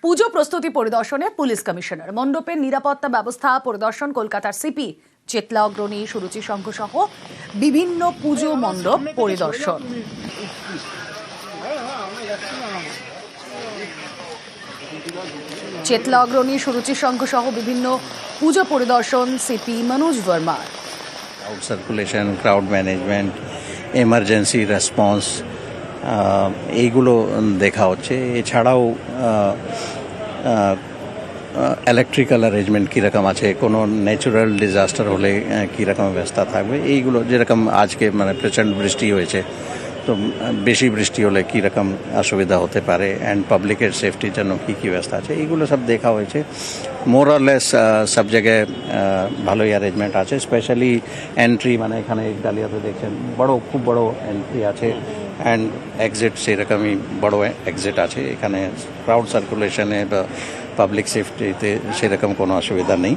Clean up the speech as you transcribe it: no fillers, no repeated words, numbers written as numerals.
পুজো প্রস্তুতি পরিদর্শনে police commissioner, মণ্ডপের নিরাপত্তা ব্যবস্থা পরিদর্শন কলকাতার সিপি চেতলা অগ্রণী, সুরুচি সংঘ সহ বিভিন্ন পুজো মণ্ডপ পরিদর্শন। চেতলা অগ্রণী, সুরুচি সংঘ সহ বিভিন্ন পুজো পরিদর্শন সিপি মনোজ বর্মার। Crowd circulation, crowd management, emergency response, এইগুলো দেখা হচ্ছে। এছাড়াও ইলেকট্রিক্যাল অ্যারেঞ্জমেন্ট কীরকম আছে, কোনো ন্যাচুরাল ডিজাস্টার হলে কীরকম ব্যবস্থা থাকবে, এইগুলো যেরকম আজকে প্রচণ্ড বৃষ্টি হয়েছে, তো বেশি বৃষ্টি হলে কীরকম অসুবিধা হতে পারে অ্যান্ড পাবলিকের সেফটির জন্য কী কী ব্যবস্থা আছে, এইগুলো সব দেখা হয়েছে। মোর অর লেস সব জায়গায় ভালোই অ্যারেঞ্জমেন্ট আছে। স্পেশালি এন্ট্রি, এখানে ডালিয়াতে দেখছেন খুব বড় এন্ট্রি আছে অ্যান্ড এক্সিট সেরকমই বড় এক্সিট আছে। এখানে ক্রাউড সার্কুলেশনে বা পাবলিক সেফটিতে সেরকম কোনো অসুবিধা নেই।